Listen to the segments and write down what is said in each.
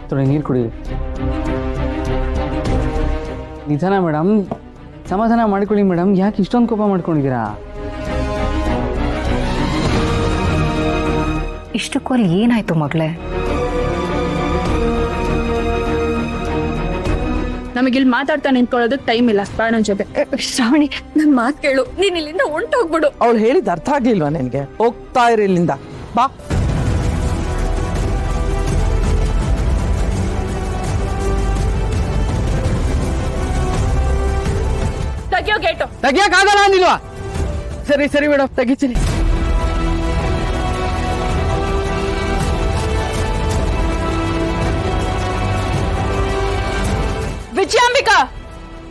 ತೊಡೆ ನೀರು ಕುಡಿ. ನಿಧಾನ ಮೇಡಮ್, ಸಮಾಧಾನ ಮಾಡ್ಕೊಳ್ಳಿ ಮೇಡಮ್. ಯಾಕೆ ಇಷ್ಟೊಂದು ಕೋಪ ಮಾಡ್ಕೊಂಡಿದ್ದೀರಾ? ಇಷ್ಟಕ್ಕೂ ಅಲ್ಲಿ ಏನಾಯ್ತು ಮಗಳೇ? ನಮಗಿಲ್ಲಿ ಮಾತಾಡ್ತಾ ನಿಂತ್ಕೊಳ್ಳೋದಕ್ಕೆ ಟೈಮ್ ಇಲ್ಲ. ಬಾ ನನ್ ಜೊತೆ. ಶ್ರಾವಣಿ, ನನ್ ಮಾತು ಕೇಳು. ನೀನ್ ಇಲ್ಲಿಂದ ಹೊಂಟೋಗ್ಬಿಡು. ಅವಳು ಹೇಳಿದ ಅರ್ಥ ಆಗ್ಲಿಲ್ವಾ ನಿನ್ಗೆ? ಹೋಗ್ತಾ ಇರಿ ಇಲ್ಲಿಂದ. ಬಾ. ತೆಗಿಯೋ ಗೇಟು. ತೆಗಿಯಕ್ಕಾಗಲ್ಲ ಅಂದಿಲ್ವಾ? ಸರಿ ಸರಿ ಮೇಡಮ್, ತೆಗಿತೀನಿ. ವಿಜಯಾಂಬಿಕಾ,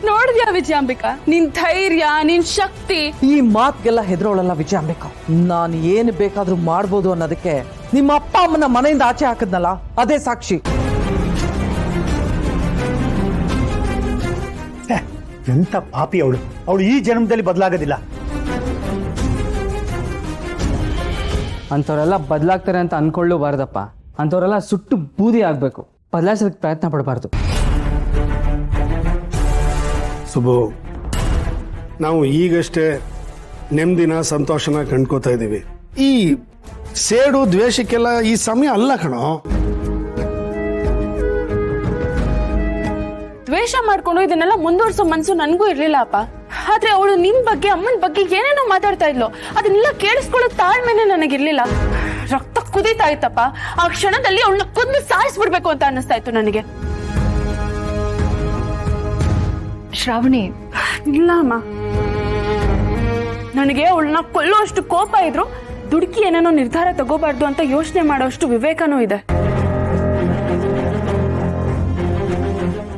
ನೋಡಿದ್ಯಾ ವಿಜಯಾಂಬಿಕಾ, ನಿನ್ ಧೈರ್ಯ, ನಿನ್ ಶಕ್ತಿ. ಈ ಮಾತ್ಗೆಲ್ಲ ಹೆದರೋಳಲ್ಲ ವಿಜಯಾಂಬಿಕಾ. ನಾನು ಏನು ಬೇಕಾದ್ರೂ ಮಾಡ್ಬೋದು ಅನ್ನೋದಕ್ಕೆ ನಿಮ್ಮ ಅಪ್ಪ ಅಮ್ಮನ ಮನೆಯಿಂದ ಆಚೆ ಹಾಕದ್ನಲ್ಲ, ಅದೇ ಸಾಕ್ಷಿ. ಎಂತ ಪಾಪಿ ಅವಳು. ಅವಳು ಈ ಜನ್ಮದಲ್ಲಿ ಬದಲಾಗೋದಿಲ್ಲ. ಅಂಥವ್ರೆಲ್ಲ ಬದಲಾಗ್ತಾರೆ ಅಂತ ಅನ್ಕೊಳ್ಳಬಾರ್ದಪ್ಪ. ಅಂಥವ್ರೆಲ್ಲ ಸುಟ್ಟು ಬೂದಿ ಆಗ್ಬೇಕು. ಬದಲಾಯಿಸೋದಕ್ಕೆ ಪ್ರಯತ್ನ ಪಡಬಾರ್ದು. ಸುಬ್ಬು, ನಾವು ಈಗಷ್ಟೇ ನೆಮ್ಮದಿನ ಸಂತೋಷನ ಕಂಡ್ಕೋತಾ ಇದ್ದೀವಿ. ಈ ಸೇಡು ದ್ವೇಷಕ್ಕೆಲ್ಲ ಈ ಸಮಯ ಅಲ್ಲ ಕಣೋ. ದ್ವೇಷ ಮಾಡ್ಕೊಂಡು ಇದನ್ನೆಲ್ಲ ಮುಂದುವರ್ಸೋ ಮನ್ಸು ನನ್ಗೂ ಇರ್ಲಿಲ್ಲ ಅಪ್ಪ. ಆದ್ರೆ ಅವಳು ನಿನ್ ಬಗ್ಗೆ, ಅಮ್ಮನ ಬಗ್ಗೆ ಏನೇನೋ ಮಾತಾಡ್ತಾ ಇದ್ಲು. ಅದನ್ನೆಲ್ಲ ಕೇಳಿಸ್ಕೊಳ್ಳೋ ತಾಳ್ಮೆನೆ ನನಗಿರ್ಲಿಲ್ಲ. ರಕ್ತ ಕುದೀತಾ ಇತ್ತಪ್ಪ. ಆ ಕ್ಷಣದಲ್ಲಿ ಅವಳನ್ನ ಕೊಂದು ಸಾಯಿಸ್ಬಿಡ್ಬೇಕು ಅಂತ ಅನ್ನಿಸ್ತಾ ಇತ್ತು ನನಗೆ. ಶ್ರಾವಣಿ, ಇಲ್ಲ ಅಮ್ಮ, ನನಗೆ ಅವಳನ್ನ ಕೊಲ್ಲೋ ಅಷ್ಟು ಕೋಪ ಇದ್ರು ದುಡುಕಿ ಏನೇನೋ ನಿರ್ಧಾರ ತಗೋಬಾರ್ದು ಅಂತ ಯೋಚನೆ ಮಾಡೋ ಅಷ್ಟು ವಿವೇಕನೂ ಇದೆ.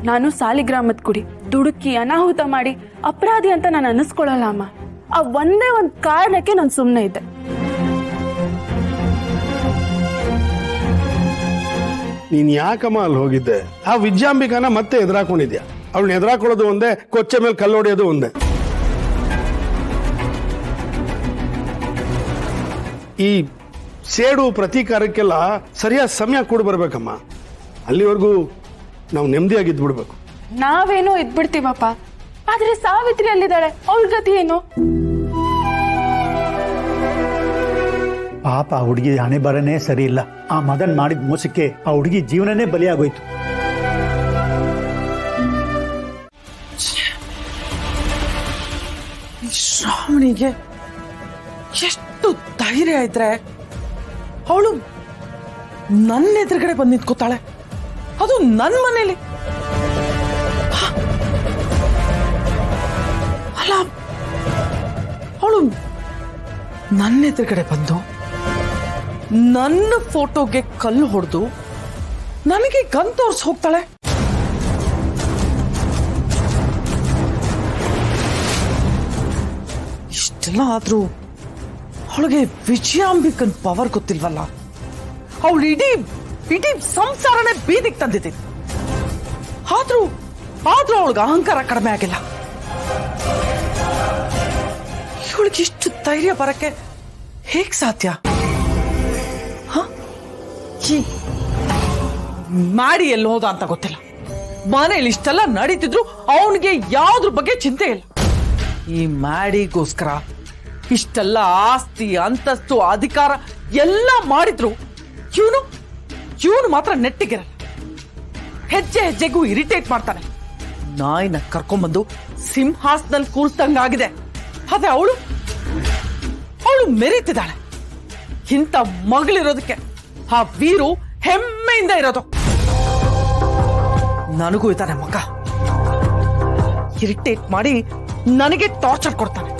ನಾನು ಸಾಲಿಗ್ರಾಮದ ಕುಡಿ ದುಡುಕಿ ಅನಾಹುತ ಮಾಡಿ ಅಪರಾಧಿ ಅಂತ ನಾನು ಅನ್ನಿಸ್ಕೊಳ್ಳಲ್ಲ ಅಮ್ಮ. ಆ ಒಂದೇ ಒಂದು ಕಾರಣಕ್ಕೆ ನಾನು ಸುಮ್ಮನೆ ಇದ್ದೆ. ನೀನ್ ಯಾಕಮ್ಮ ಅಲ್ಲಿ ಹೋಗಿದ್ದೆ? ಆ ವಿಜಯಾಂಬಿಕಾನ ಮತ್ತೆ ಎದುರಾಕೊಂಡಿದ್ಯಾ? ಅವಳನ್ನ ಎದುರಾಕೊಳ್ಳೋದು ಒಂದೇ, ಕೊಚ್ಚೆ ಮೇಲೆ ಕಲ್ಲೊಡೆಯೋದು ಒಂದೇ. ಈ ಸೇಡು ಪ್ರತೀಕಾರಕ್ಕೆಲ್ಲ ಸರಿಯಾದ ಸಮಯ ಕೂಡ ಬರ್ಬೇಕಮ್ಮ. ಅಲ್ಲಿವರೆಗೂ ನಾವು ನೆಮ್ಮದಿಯಾಗಿದ್ದು ಬಿಡ್ಬೇಕು. ನಾವೇನೋ ಇದ್ಬಿಡ್ತೀವಪ್ಪ, ಆದ್ರೆ ಸಾವಿತ್ರಿ ಅಲ್ಲಿದ್ದಾಳೆ, ಅವಳ ಗತಿ ಏನು? ಪಾಪ ಆ ಹುಡುಗಿ ಹಣೆ ಬರನೇ ಸರಿ ಇಲ್ಲ. ಆ ಮದನ್ ಮಾಡಿದ ಮೋಸಕ್ಕೆ ಆ ಹುಡುಗಿ ಜೀವನನೇ ಬಲಿಯಾಗೋಯ್ತು. ಶ್ರಾವಣಿಗೆ ಎಷ್ಟು ಧೈರ್ಯ ಇದ್ರೆ ಅವಳು ನನ್ನ ಎದುರುಗಡೆ ಬಂದು ನಿಂತ್ಕೋತಾಳೆ, ಅದು ನನ್ನ ಮನೇಲಿ. ಅಲ್ಲ, ಅವಳು ನನ್ನ ಎದುರುಗಡೆ ಬಂದು ನನ್ನ ಫೋಟೋಗೆ ಕಲ್ಲು ಹೊಡೆದು ನನಗೆ ಗನ್ ತೋರ್ಸಿ ಹೋಗ್ತಾಳೆ. ಇಷ್ಟೆಲ್ಲ ಆದ್ರೂ ಅವಳಿಗೆ ವಿಜಯಾಂಬಿಕನ್ ಪವರ್ ಗೊತ್ತಿಲ್ವಲ್ಲ. ಅವಳು ಇಡೀ ಸಂಸಾರನೇ ಬೀದಿಗೆ ತಂದಿದ್ದೀನಿ. ಆದ್ರೂ ಅವಳಿಗೆ ಅಹಂಕಾರ ಕಡಿಮೆ ಆಗಿಲ್ಲ. ಇವಳಿಗೆ ಇಷ್ಟು ಧೈರ್ಯ ಬರಕ್ಕೆ ಹೇಗ್ ಸಾಧ್ಯ? ಮಾಡಿ ಎಲ್ಲಿ ಹೋದ ಅಂತ ಗೊತ್ತಿಲ್ಲ. ಮನೇಲಿ ಇಷ್ಟೆಲ್ಲ ನಡೀತಿದ್ರು ಅವನಿಗೆ ಯಾವ್ದ್ರ ಬಗ್ಗೆ ಚಿಂತೆ ಇಲ್ಲ. ಈ ಮ್ಯಾಡಿಗೋಸ್ಕರ ಇಷ್ಟೆಲ್ಲ ಆಸ್ತಿ, ಅಂತಸ್ತು, ಅಧಿಕಾರ ಎಲ್ಲ ಮಾಡಿದ್ರು ಇವನು ಮಾತ್ರ ನೆಟ್ಟಿಗಿರಲ್ಲ. ಹೆಜ್ಜೆ ಹೆಜ್ಜೆಗೂ ಇರಿಟೇಟ್ ಮಾಡ್ತಾನೆ. ನಾಯಿನ ಕರ್ಕೊಂಡ್ಬಂದು ಸಿಂಹಾಸನಲ್ಲಿ ಕೂರಿಸ್ದಂಗಾಗಿದೆ. ಆದ್ರೆ ಅವಳು ಮೆರೀತಿದ್ದಾಳೆ. ಇಂಥ ಮಗಳಿರೋದಕ್ಕೆ ಆ ವೀರು ಹೆಮ್ಮೆಯಿಂದ ಇರೋದು. ನನಗೂ ಇದ್ದಾನೆ ಮಗ, ಇರಿಟೇಟ್ ಮಾಡಿ ನನಗೆ ಟಾರ್ಚರ್ ಕೊಡ್ತಾನೆ.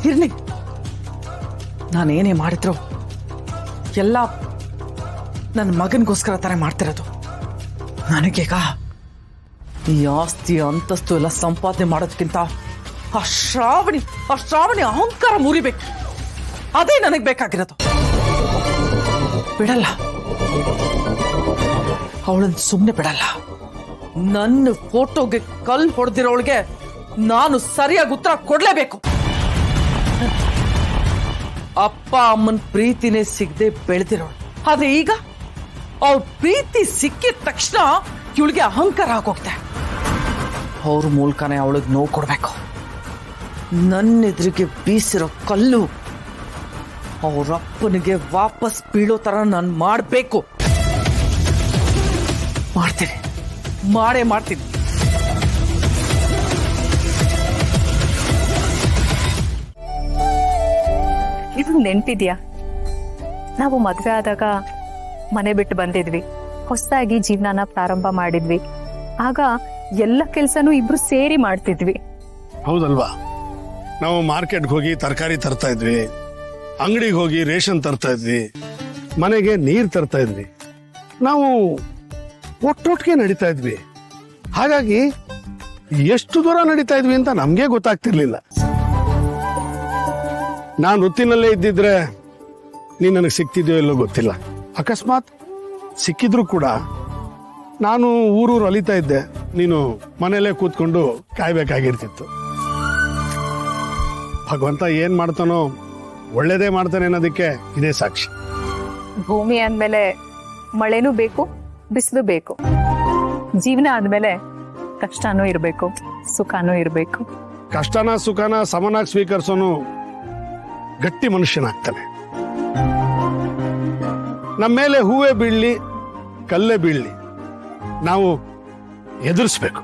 ಇರ್ಲಿ, ನಾನೇನೇ ಮಾಡಿದ್ರು ಎಲ್ಲ ನನ್ನ ಮಗನಿಗೋಸ್ಕರ ತಾನೇ ಮಾಡ್ತಿರೋದು. ನನಗೀಗ ಈ ಆಸ್ತಿ ಅಂತಸ್ತು ಎಲ್ಲ ಸಂಪಾದನೆ ಮಾಡೋದಕ್ಕಿಂತ ಆ ಶ್ರಾವಣಿ ಅಹಂಕಾರ ಮುರಿಬೇಕು. ಅದೇ ನನಗೆ ಬೇಕಾಗಿರೋದು. ಬಿಡಲ್ಲ, ಅವಳನ್ನು ಸುಮ್ಮನೆ ಬಿಡಲ್ಲ. ನನ್ನ ಫೋಟೋಗೆ ಕಲ್ಲು ಹೊಡೆದಿರೋಳಿಗೆ ನಾನು ಸರಿಯಾಗಿ ಉತ್ತರ ಕೊಡ್ಲೇಬೇಕು. ಅಪ್ಪ ಅಮ್ಮನ ಪ್ರೀತಿನೇ ಸಿಗದೆ ಬೆಳೆದಿರೋಳು. ಆದ್ರೆ ಈಗ ಅವ್ರ ಪ್ರೀತಿ ಸಿಕ್ಕಿದ ತಕ್ಷಣ ಇವಳಿಗೆ ಅಹಂಕಾರ ಆಗೋಗ್ತೆ. ಅವ್ರ ಮೂಲಕನೇ ಅವಳಿಗೆ ನೋವು ಕೊಡ್ಬೇಕು. ನನ್ನ ಎದುರಿಗೆ ಬೀಸಿರೋ ಕಲ್ಲು ಅವ್ರಪ್ಪನಿಗೆ ವಾಪಸ್ ಬೀಳೋ ತರ ನಾನು ಮಾಡ್ಬೇಕು. ಮಾಡ್ತೀನಿ, ಮಾಡೇ ಮಾಡ್ತೀನಿ. ನಿಮ್ಗೆ ನೆನ್ಪಿದ್ಯಾ, ನಾವು ಮದ್ವೆ ಆದಾಗ ಮನೆ ಬಿಟ್ಟು ಬಂದಿದ್ವಿ, ಹೊಸದಾಗಿ ಜೀವನನ ಪ್ರಾರಂಭ ಮಾಡಿದ್ವಿ. ಆಗ ಎಲ್ಲ ಕೆಲ್ಸನೂ ಇಬ್ರು ಸೇರಿ ಮಾಡ್ತಿದ್ವಿ. ಹೌದಲ್ವಾ? ನಾವು ಮಾರ್ಕೆಟ್ಗೆ ಹೋಗಿ ತರಕಾರಿ ತರ್ತಾ ಇದ್ವಿ, ಅಂಗಡಿಗೆ ಹೋಗಿ ರೇಷನ್ ತರ್ತಾ ಇದ್ವಿ, ಮನೆಗೆ ನೀರ್ ತರ್ತಾ ಇದ್ವಿ. ನಾವು ಒಟ್ಟೊಟ್ಟಿಗೆ ನಡೀತಾ ಇದ್ವಿ. ಹಾಗಾಗಿ ಎಷ್ಟು ದೂರ ನಡೀತಾ ಇದ್ವಿ ಅಂತ ನಮ್ಗೆ ಗೊತ್ತಾಗ್ತಿರ್ಲಿಲ್ಲ. ನಾನು ವೃತ್ತಿನಲ್ಲೇ ಇದ್ದಿದ್ರೆ ನೀನ್ ನನಗೆ ಸಿಕ್ತಿದ್ಯೋ ಇಲ್ಲೋ ಗೊತ್ತಿಲ್ಲ. ಅಕಸ್ಮಾತ್ ಸಿಕ್ಕಿದ್ರು ಕೂಡ ನಾನು ಊರೂರು ಅಲಿತಾ ಇದ್ದೆ, ನೀನು ಮನೆಯಲ್ಲೇ ಕೂತ್ಕೊಂಡು ಕಾಯ್ಬೇಕಾಗಿರ್ತಿತ್ತು. ಭಗವಂತ ಏನ್ ಮಾಡ್ತಾನೋ ಒಳ್ಳೇದೇ ಮಾಡ್ತಾನೆ ಅನ್ನೋದಕ್ಕೆ ಇದೇ ಸಾಕ್ಷಿ. ಭೂಮಿ ಅಂದ್ಮೇಲೆ ಮಳೆನೂ ಬೇಕು, ಬಿಸಿಲು ಬೇಕು. ಜೀವನ ಆದ್ಮೇಲೆ ಕಷ್ಟನೂ ಇರ್ಬೇಕು, ಸುಖನೂ ಇರ್ಬೇಕು. ಕಷ್ಟನ ಸುಖನ ಸಮನಾಗಿ ಸ್ವೀಕರಿಸೋನು ಗಟ್ಟಿ ಮನುಷ್ಯನಾಗ್ತಾನೆ. ನಮ್ಮ ಮೇಲೆ ಹೂವೇ ಬೀಳಲಿ, ಕಲ್ಲೇ ಬೀಳಲಿ, ನಾವು ಎದುರಿಸ್ಬೇಕು.